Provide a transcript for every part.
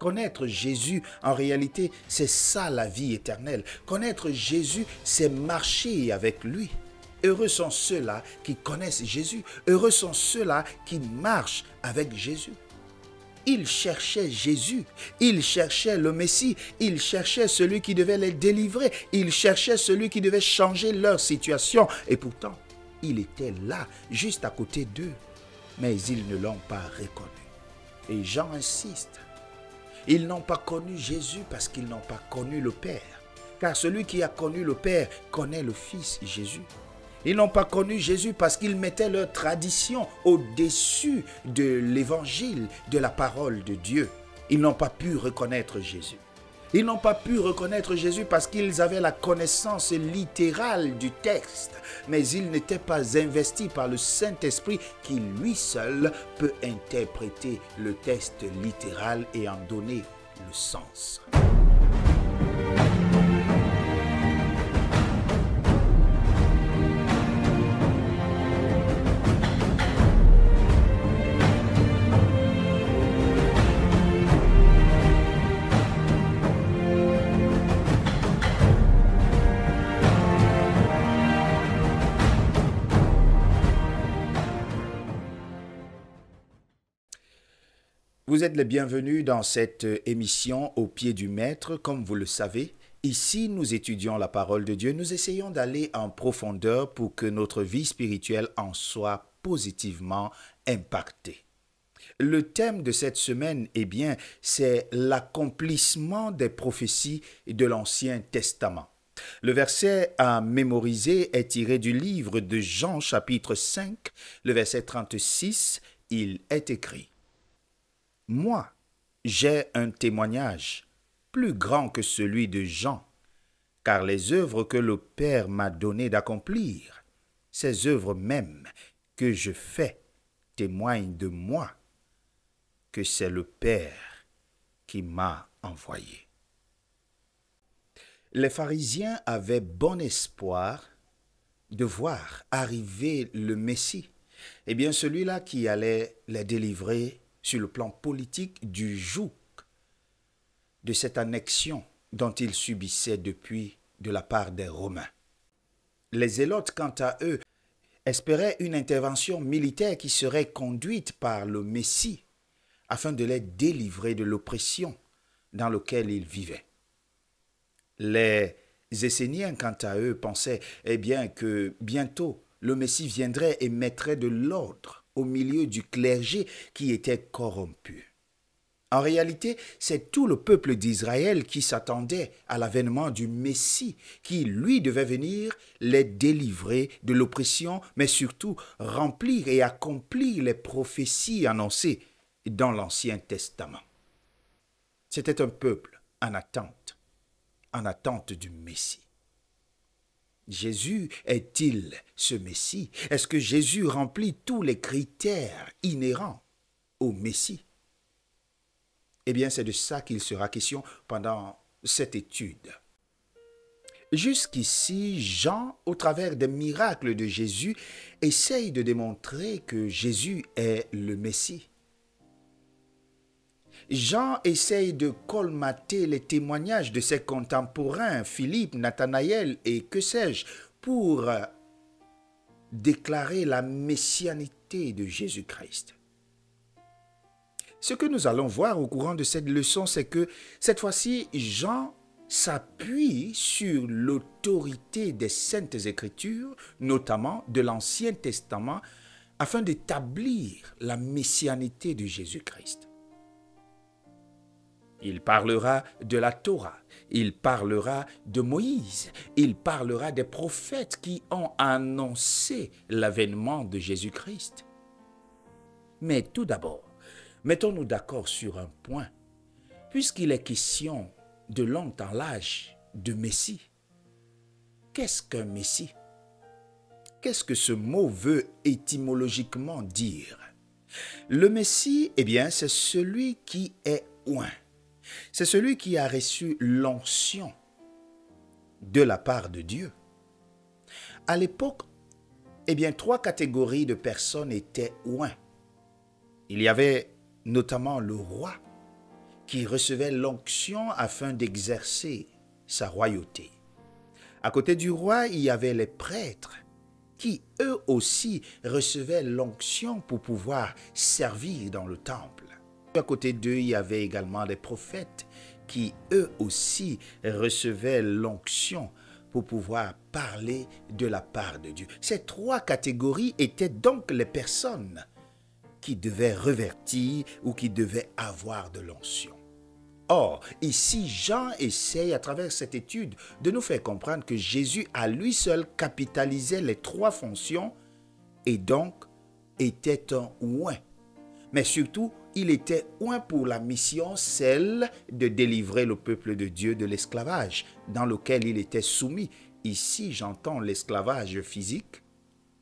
Connaître Jésus, en réalité, c'est ça la vie éternelle. Connaître Jésus, c'est marcher avec lui. Heureux sont ceux-là qui connaissent Jésus. Heureux sont ceux-là qui marchent avec Jésus. Ils cherchaient Jésus, ils cherchaient le Messie, ils cherchaient celui qui devait les délivrer, ils cherchaient celui qui devait changer leur situation. Et pourtant, il était là, juste à côté d'eux. Mais ils ne l'ont pas reconnu. Et Jean insiste. Ils n'ont pas connu Jésus parce qu'ils n'ont pas connu le Père. Car celui qui a connu le Père connaît le Fils Jésus. Ils n'ont pas connu Jésus parce qu'ils mettaient leur tradition au-dessus de l'évangile, de la parole de Dieu. Ils n'ont pas pu reconnaître Jésus. Ils n'ont pas pu reconnaître Jésus parce qu'ils avaient la connaissance littérale du texte, mais ils n'étaient pas investis par le Saint-Esprit qui lui seul peut interpréter le texte littéral et en donner le sens. Vous êtes les bienvenus dans cette émission Au pied du Maître. Comme vous le savez, ici nous étudions la parole de Dieu. Nous essayons d'aller en profondeur pour que notre vie spirituelle en soit positivement impactée. Le thème de cette semaine, c'est l'accomplissement des prophéties de l'Ancien Testament. Le verset à mémoriser est tiré du livre de Jean chapitre 5, le verset 36. Il est écrit: Moi, j'ai un témoignage plus grand que celui de Jean, car les œuvres que le Père m'a donné d'accomplir, ces œuvres mêmes que je fais, témoignent de moi, que c'est le Père qui m'a envoyé. Les pharisiens avaient bon espoir de voir arriver le Messie, celui-là qui allait les délivrer sur le plan politique du joug de cette annexion dont ils subissaient depuis de la part des Romains. Les Zélotes, quant à eux, espéraient une intervention militaire qui serait conduite par le Messie afin de les délivrer de l'oppression dans laquelle ils vivaient. Les Esséniens, quant à eux, pensaient que bientôt le Messie viendrait et mettrait de l'ordre au milieu du clergé qui était corrompu. En réalité, c'est tout le peuple d'Israël qui s'attendait à l'avènement du Messie, qui, lui, devait venir les délivrer de l'oppression, mais surtout remplir et accomplir les prophéties annoncées dans l'Ancien Testament. C'était un peuple en attente du Messie. Jésus est-il ce Messie? Est-ce que Jésus remplit tous les critères inhérents au Messie? C'est de ça qu'il sera question pendant cette étude. Jusqu'ici, Jean, au travers des miracles de Jésus, essaye de démontrer que Jésus est le Messie. Jean essaye de colmater les témoignages de ses contemporains, Philippe, Nathanaël et que sais-je, pour déclarer la messianité de Jésus-Christ. Ce que nous allons voir au courant de cette leçon, c'est que cette fois-ci, Jean s'appuie sur l'autorité des Saintes Écritures, notamment de l'Ancien Testament, afin d'établir la messianité de Jésus-Christ. Il parlera de la Torah, il parlera de Moïse, il parlera des prophètes qui ont annoncé l'avènement de Jésus-Christ. Mais tout d'abord, mettons-nous d'accord sur un point, puisqu'il est question de long en large de Messie. Qu'est-ce qu'un Messie? Qu'est-ce que ce mot veut étymologiquement dire? Le Messie, c'est celui qui est oint. C'est celui qui a reçu l'onction de la part de Dieu. À l'époque, 3 catégories de personnes étaient oints. Il y avait notamment le roi, qui recevait l'onction afin d'exercer sa royauté. À côté du roi, il y avait les prêtres qui, eux aussi, recevaient l'onction pour pouvoir servir dans le temple. À côté d'eux, il y avait également les prophètes qui, eux aussi, recevaient l'onction pour pouvoir parler de la part de Dieu. Ces trois catégories étaient donc les personnes qui devaient revertir ou qui devaient avoir de l'onction. Or, ici, Jean essaye à travers cette étude de nous faire comprendre que Jésus à lui seul capitalisait les trois fonctions et donc était un oint. Mais surtout, il était oint pour la mission, celle de délivrer le peuple de Dieu de l'esclavage dans lequel il était soumis. Ici, j'entends l'esclavage physique,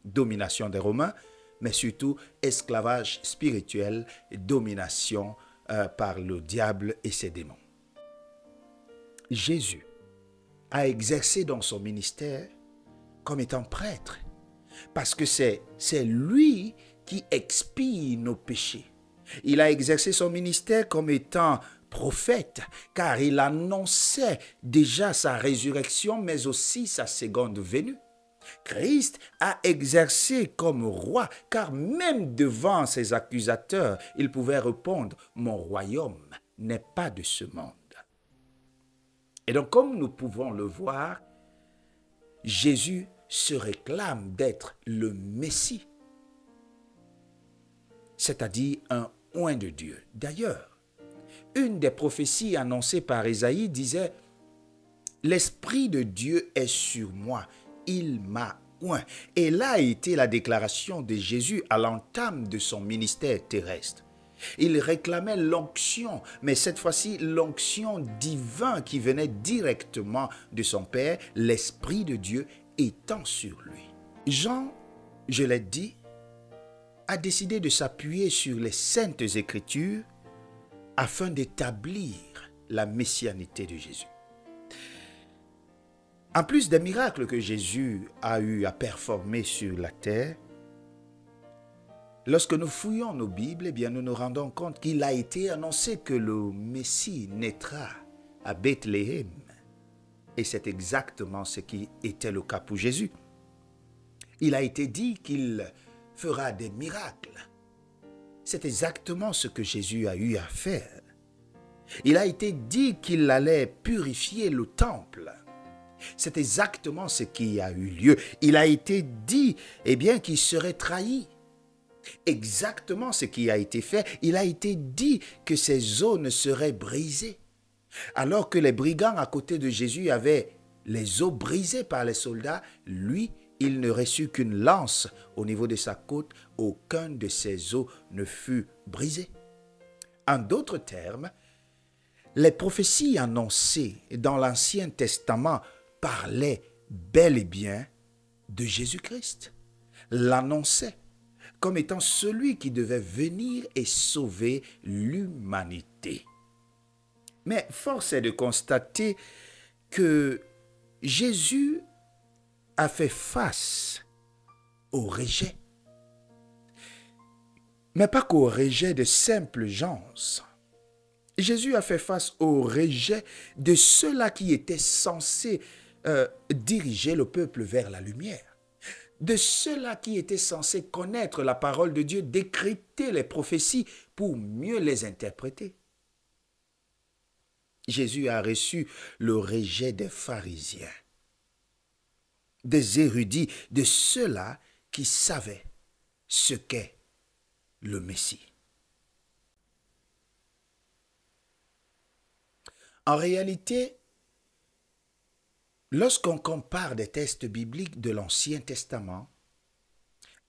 domination des Romains, mais surtout esclavage spirituel, domination par le diable et ses démons. Jésus a exercé dans son ministère comme étant prêtre, parce que c'est lui qui expie nos péchés. Il a exercé son ministère comme étant prophète, car il annonçait déjà sa résurrection, mais aussi sa seconde venue. Christ a exercé comme roi, car même devant ses accusateurs, il pouvait répondre « Mon royaume n'est pas de ce monde ». Et donc, comme nous pouvons le voir, Jésus se réclame d'être le Messie, c'est-à-dire un oint de Dieu. D'ailleurs, une des prophéties annoncées par Ésaïe disait « L'Esprit de Dieu est sur moi ». Il m'a oint. Et là a été la déclaration de Jésus à l'entame de son ministère terrestre. Il réclamait l'onction, mais cette fois-ci l'onction divine qui venait directement de son Père, l'Esprit de Dieu étant sur lui. Jean, je l'ai dit, a décidé de s'appuyer sur les saintes Écritures afin d'établir la messianité de Jésus. En plus des miracles que Jésus a eu à performer sur la terre, lorsque nous fouillons nos Bibles, eh bien, nous nous rendons compte qu'il a été annoncé que le Messie naîtra à Bethléem. Et c'est exactement ce qui était le cas pour Jésus. Il a été dit qu'il fera des miracles. C'est exactement ce que Jésus a eu à faire. Il a été dit qu'il allait purifier le temple. C'est exactement ce qui a eu lieu. Il a été dit, eh bien, qu'il serait trahi. Exactement ce qui a été fait. Il a été dit que ses os ne seraient brisés. Alors que les brigands à côté de Jésus avaient les os brisés par les soldats, lui, il ne reçut qu'une lance au niveau de sa côte. Aucun de ses os ne fut brisé. En d'autres termes, les prophéties annoncées dans l'Ancien Testament parlait bel et bien de Jésus-Christ, l'annonçait comme étant celui qui devait venir et sauver l'humanité. Mais force est de constater que Jésus a fait face au rejet, mais pas qu'au rejet de simples gens. Jésus a fait face au rejet de ceux-là qui étaient censés diriger le peuple vers la lumière, de ceux-là qui étaient censés connaître la parole de Dieu, décrypter les prophéties pour mieux les interpréter. Jésus a reçu le rejet des pharisiens, des érudits, de ceux-là qui savaient ce qu'est le Messie. En réalité, lorsqu'on compare des textes bibliques de l'Ancien Testament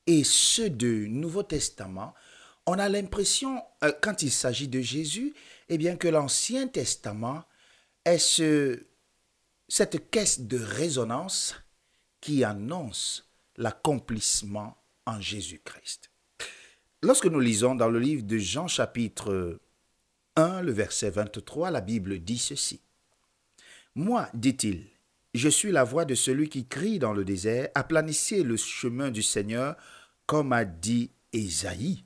et ceux du Nouveau Testament, on a l'impression, quand il s'agit de Jésus, eh bien que l'Ancien Testament est cette caisse de résonance qui annonce l'accomplissement en Jésus-Christ. Lorsque nous lisons dans le livre de Jean chapitre 1, le verset 23, la Bible dit ceci. « Moi, dit-il, je suis la voix de celui qui crie dans le désert, aplanissez le chemin du Seigneur, comme a dit Ésaïe. »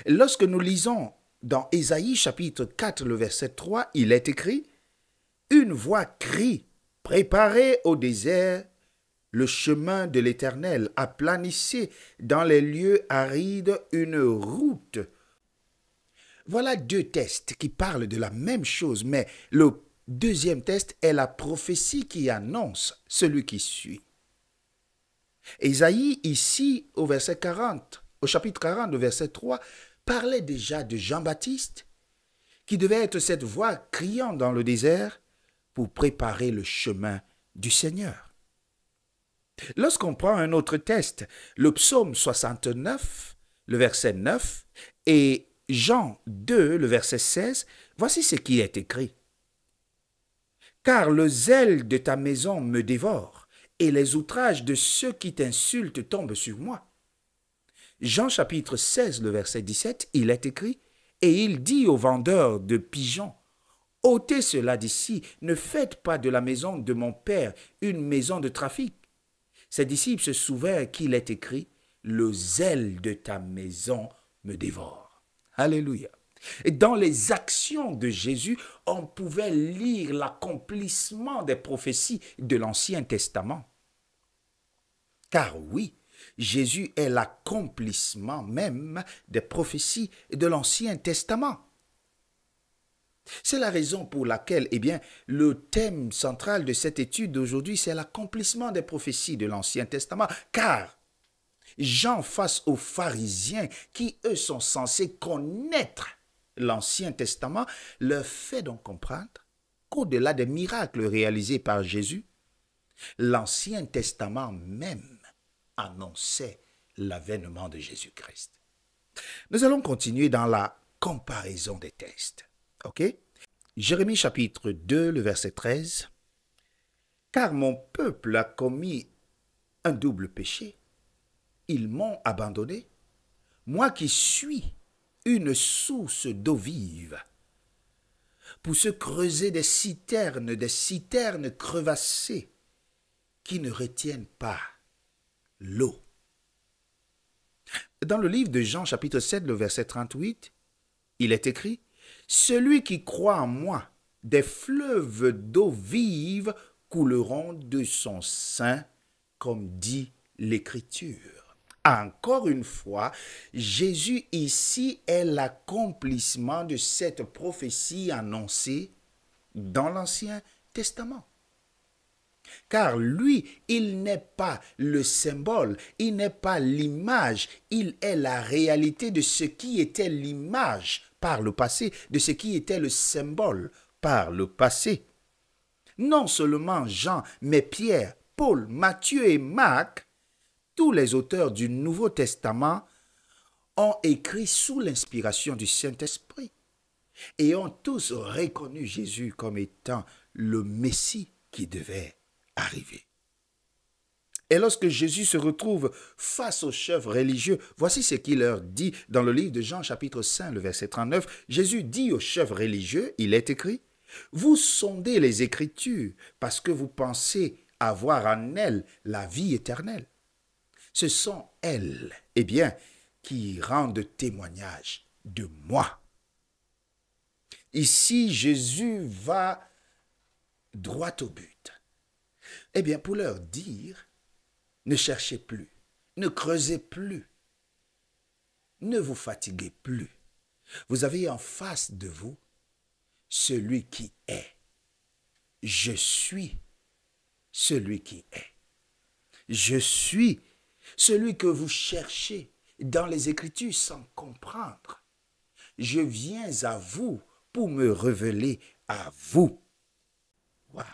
Lorsque nous lisons dans Ésaïe chapitre 4, le verset 3, il est écrit, « Une voix crie, préparez au désert le chemin de l'Éternel, aplanissez dans les lieux arides une route. » Voilà deux textes qui parlent de la même chose, mais le deuxième texte est la prophétie qui annonce celui qui suit. Ésaïe, ici, au verset 40, au chapitre 40, au verset 3, parlait déjà de Jean-Baptiste, qui devait être cette voix criant dans le désert pour préparer le chemin du Seigneur. Lorsqu'on prend un autre texte, le psaume 69, le verset 9, et Jean 2, le verset 16, voici ce qui est écrit. « Car le zèle de ta maison me dévore, et les outrages de ceux qui t'insultent tombent sur moi. » Jean chapitre 16, le verset 17, il est écrit, « Et il dit aux vendeurs de pigeons, « ôtez cela d'ici, ne faites pas de la maison de mon Père une maison de trafic. » Ses disciples se souvinrent qu'il est écrit, « Le zèle de ta maison me dévore. » Alléluia. Et dans les actions de Jésus, on pouvait lire l'accomplissement des prophéties de l'Ancien Testament. Car oui, Jésus est l'accomplissement même des prophéties de l'Ancien Testament. C'est la raison pour laquelle, le thème central de cette étude d'aujourd'hui, c'est l'accomplissement des prophéties de l'Ancien Testament. Car Jean, face aux pharisiens qui, eux, sont censés connaître l'Ancien Testament, leur fait donc comprendre qu'au-delà des miracles réalisés par Jésus, l'Ancien Testament même annonçait l'avènement de Jésus-Christ. Nous allons continuer dans la comparaison des textes. Ok? Jérémie chapitre 2, le verset 13. « Car mon peuple a commis un double péché. Ils m'ont abandonné, moi qui suis une source d'eau vive, pour se creuser des citernes crevassées qui ne retiennent pas l'eau. » Dans le livre de Jean, chapitre 7, le verset 38, il est écrit, « Celui qui croit en moi, des fleuves d'eau vive couleront de son sein, comme dit l'Écriture. » Encore une fois, Jésus ici est l'accomplissement de cette prophétie annoncée dans l'Ancien Testament. Car lui, il n'est pas le symbole, il n'est pas l'image, il est la réalité de ce qui était l'image par le passé, de ce qui était le symbole par le passé. Non seulement Jean, mais Pierre, Paul, Matthieu et Marc, tous les auteurs du Nouveau Testament ont écrit sous l'inspiration du Saint-Esprit et ont tous reconnu Jésus comme étant le Messie qui devait arriver. Et lorsque Jésus se retrouve face aux chefs religieux, voici ce qu'il leur dit dans le livre de Jean chapitre 5, le verset 39. Jésus dit aux chefs religieux, il est écrit, « Vous sondez les Écritures parce que vous pensez avoir en elles la vie éternelle. Ce sont elles, qui rendent témoignage de moi. » Ici, Jésus va droit au but. Pour leur dire, ne cherchez plus, ne creusez plus, ne vous fatiguez plus. Vous avez en face de vous celui qui est. Je suis celui qui est. Je suis celui que vous cherchez dans les Écritures sans comprendre. Je viens à vous pour me révéler à vous. Waouh!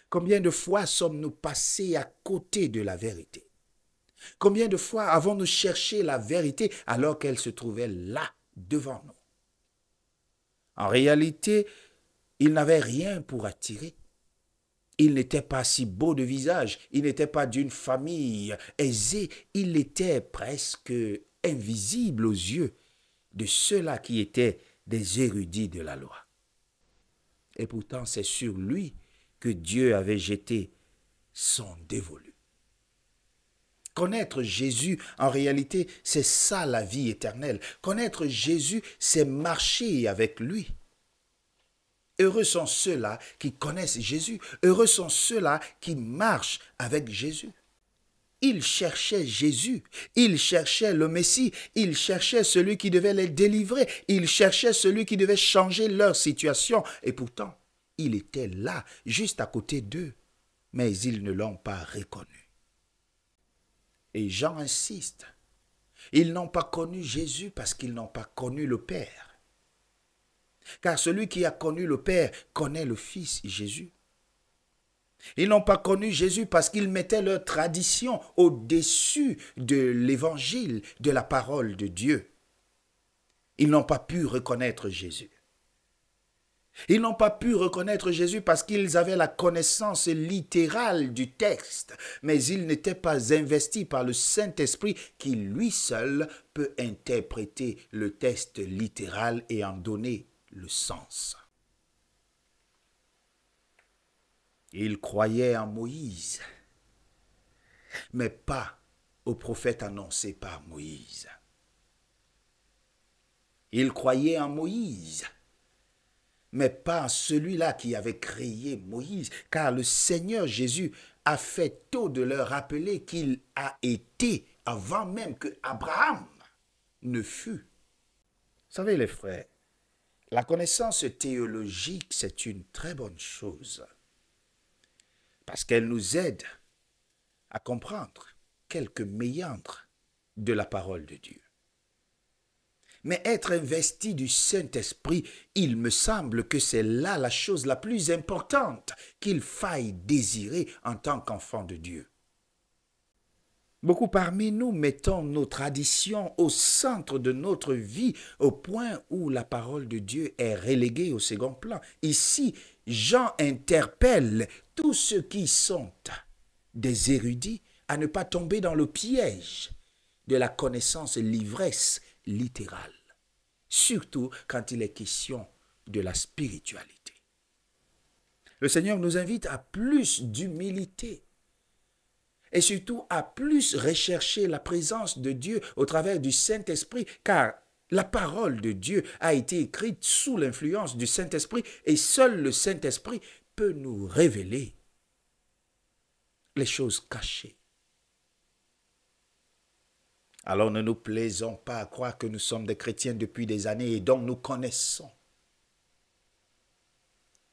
Combien de fois sommes-nous passés à côté de la vérité? Combien de fois avons-nous cherché la vérité alors qu'elle se trouvait là, devant nous? En réalité, il n'avait rien pour attirer. Il n'était pas si beau de visage, il n'était pas d'une famille aisée, il était presque invisible aux yeux de ceux-là qui étaient des érudits de la loi. Et pourtant, c'est sur lui que Dieu avait jeté son dévolu. Connaître Jésus, en réalité, c'est ça la vie éternelle. Connaître Jésus, c'est marcher avec lui. Heureux sont ceux-là qui connaissent Jésus. Heureux sont ceux-là qui marchent avec Jésus. Ils cherchaient Jésus, ils cherchaient le Messie, ils cherchaient celui qui devait les délivrer, ils cherchaient celui qui devait changer leur situation. Et pourtant, il était là, juste à côté d'eux, mais ils ne l'ont pas reconnu. Et Jean insiste, ils n'ont pas connu Jésus parce qu'ils n'ont pas connu le Père. Car celui qui a connu le Père connaît le Fils Jésus. Ils n'ont pas connu Jésus parce qu'ils mettaient leur tradition au-dessus de l'évangile, de la parole de Dieu. Ils n'ont pas pu reconnaître Jésus. Ils n'ont pas pu reconnaître Jésus parce qu'ils avaient la connaissance littérale du texte, mais ils n'étaient pas investis par le Saint-Esprit qui lui seul peut interpréter le texte littéral et en donner le sens. Ils croyaient en Moïse, mais pas au prophète annoncé par Moïse. Ils croyaient en Moïse, mais pas en celui-là qui avait créé Moïse, car le Seigneur Jésus a fait tôt de leur rappeler qu'il a été avant même que Abraham ne fût. Vous savez les frères, la connaissance théologique, c'est une très bonne chose. Parce qu'elle nous aide à comprendre quelques méandres de la parole de Dieu. Mais être investi du Saint-Esprit, il me semble que c'est là la chose la plus importante qu'il faille désirer en tant qu'enfant de Dieu. Beaucoup parmi nous mettons nos traditions au centre de notre vie au point où la parole de Dieu est reléguée au second plan. Ici, Jean interpelle tous ceux qui sont des érudits à ne pas tomber dans le piège de la connaissance l'ivresse littérale, surtout quand il est question de la spiritualité. Le Seigneur nous invite à plus d'humilité et surtout à plus rechercher la présence de Dieu au travers du Saint-Esprit, car la parole de Dieu a été écrite sous l'influence du Saint-Esprit et seul le Saint-Esprit peut nous révéler les choses cachées. Alors ne nous plaisons pas à croire que nous sommes des chrétiens depuis des années et donc nous connaissons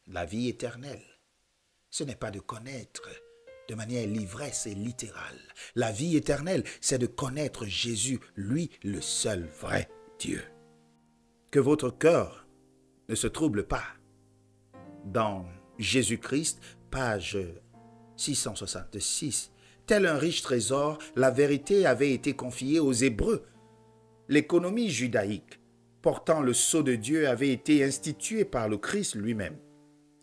la vie éternelle. Ce n'est pas de connaître de manière l'ivresse et littérale. La vie éternelle, c'est de connaître Jésus, lui, le seul vrai Dieu. Que votre cœur ne se trouble pas. Dans Jésus-Christ, page 666, tel un riche trésor, la vérité avait été confiée aux Hébreux. L'économie judaïque portant le sceau de Dieu avait été instituée par le Christ lui-même.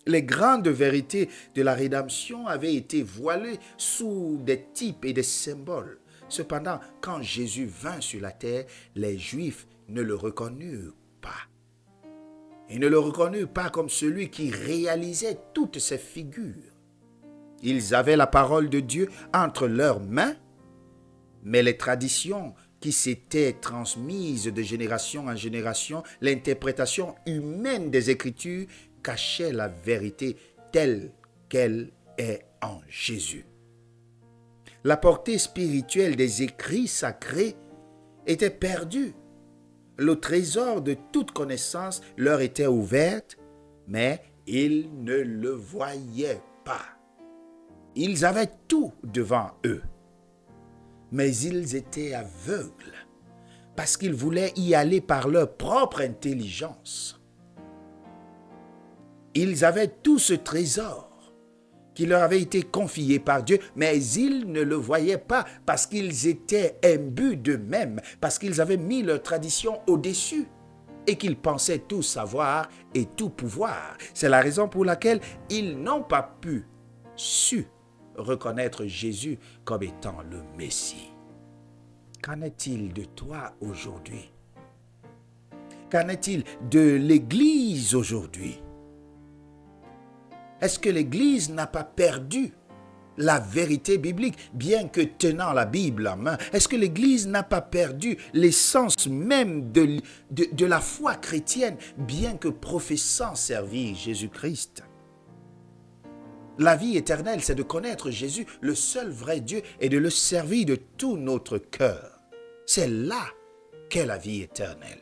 Les grandes vérités de la rédemption avaient été voilées sous des types et des symboles. Cependant, quand Jésus vint sur la terre, les Juifs ne le reconnurent pas. Ils ne le reconnurent pas comme celui qui réalisait toutes ces figures. Ils avaient la parole de Dieu entre leurs mains, mais les traditions qui s'étaient transmises de génération en génération, l'interprétation humaine des Écritures cachait la vérité telle qu'elle est en Jésus. La portée spirituelle des écrits sacrés était perdue. Le trésor de toute connaissance leur était ouvert, mais ils ne le voyaient pas. Ils avaient tout devant eux, mais ils étaient aveugles parce qu'ils voulaient y aller par leur propre intelligence. Ils avaient tout ce trésor qui leur avait été confié par Dieu, mais ils ne le voyaient pas parce qu'ils étaient imbus d'eux-mêmes, parce qu'ils avaient mis leur tradition au-dessus et qu'ils pensaient tout savoir et tout pouvoir. C'est la raison pour laquelle ils n'ont pas su reconnaître Jésus comme étant le Messie. Qu'en est-il de toi aujourd'hui? Qu'en est-il de l'Église aujourd'hui? Est-ce que l'Église n'a pas perdu la vérité biblique, bien que tenant la Bible en main? Est-ce que l'Église n'a pas perdu l'essence même de la foi chrétienne, bien que professant servir Jésus-Christ? La vie éternelle, c'est de connaître Jésus, le seul vrai Dieu, et de le servir de tout notre cœur. C'est là qu'est la vie éternelle.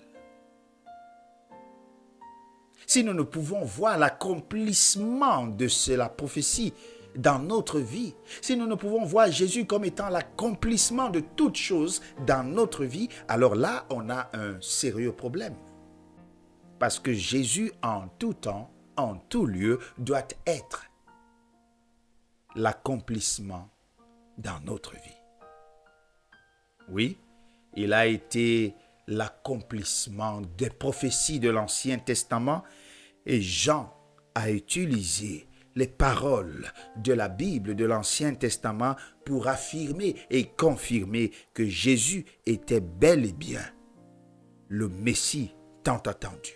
Si nous ne pouvons voir l'accomplissement de la prophétie dans notre vie, si nous ne pouvons voir Jésus comme étant l'accomplissement de toutes choses dans notre vie, alors là, on a un sérieux problème. Parce que Jésus, en tout temps, en tout lieu, doit être l'accomplissement dans notre vie. Oui, il a été l'accomplissement des prophéties de l'Ancien Testament et Jean a utilisé les paroles de la Bible de l'Ancien Testament pour affirmer et confirmer que Jésus était bel et bien le Messie tant attendu.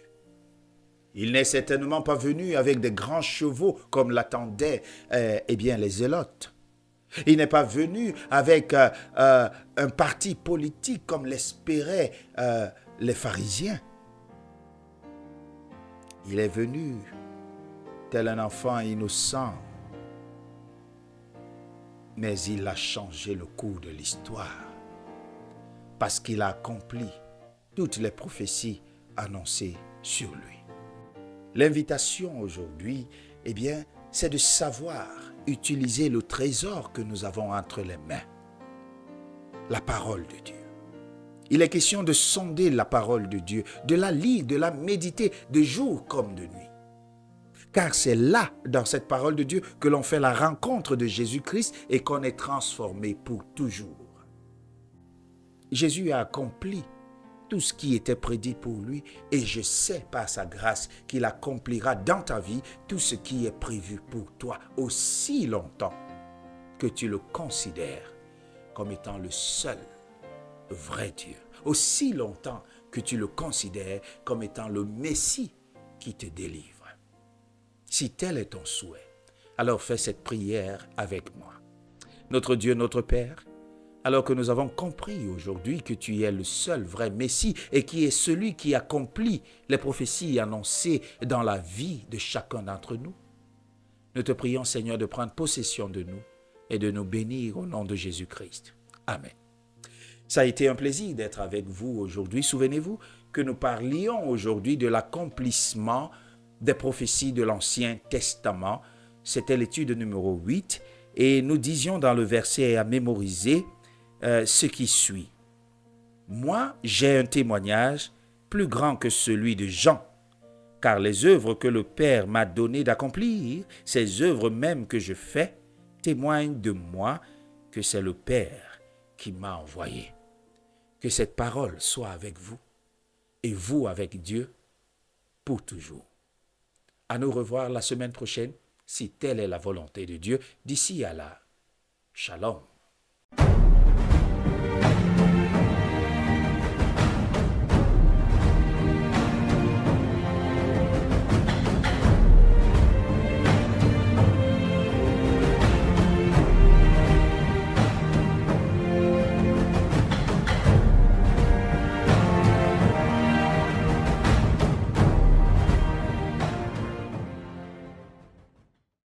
Il n'est certainement pas venu avec de grands chevaux comme l'attendaient les zélotes. Il n'est pas venu avec un parti politique comme l'espéraient les pharisiens. Il est venu tel un enfant innocent, mais il a changé le cours de l'histoire parce qu'il a accompli toutes les prophéties annoncées sur lui. L'invitation aujourd'hui, c'est de savoir utiliser le trésor que nous avons entre les mains, la parole de Dieu. Il est question de sonder la parole de Dieu, de la lire, de la méditer de jour comme de nuit. Car c'est là, dans cette parole de Dieu, que l'on fait la rencontre de Jésus-Christ et qu'on est transformé pour toujours. Jésus a accompli tout ce qui était prédit pour lui et je sais par sa grâce qu'il accomplira dans ta vie tout ce qui est prévu pour toi aussi longtemps que tu le considères comme étant le seul vrai Dieu. Aussi longtemps que tu le considères comme étant le Messie qui te délivre. Si tel est ton souhait, alors fais cette prière avec moi. Notre Dieu, notre Père, alors que nous avons compris aujourd'hui que tu es le seul vrai Messie et qui est celui qui accomplit les prophéties annoncées dans la vie de chacun d'entre nous, nous te prions, Seigneur, de prendre possession de nous et de nous bénir au nom de Jésus-Christ. Amen. Ça a été un plaisir d'être avec vous aujourd'hui. Souvenez-vous que nous parlions aujourd'hui de l'accomplissement des prophéties de l'Ancien Testament. C'était l'étude numéro 8 et nous disions dans le verset à mémoriser ce qui suit. Moi, j'ai un témoignage plus grand que celui de Jean, car les œuvres que le Père m'a donné d'accomplir, ces œuvres même que je fais, témoignent de moi que c'est le Père qui m'a envoyé. Que cette parole soit avec vous et vous avec Dieu pour toujours. À nous revoir la semaine prochaine, si telle est la volonté de Dieu. D'ici à là, shalom.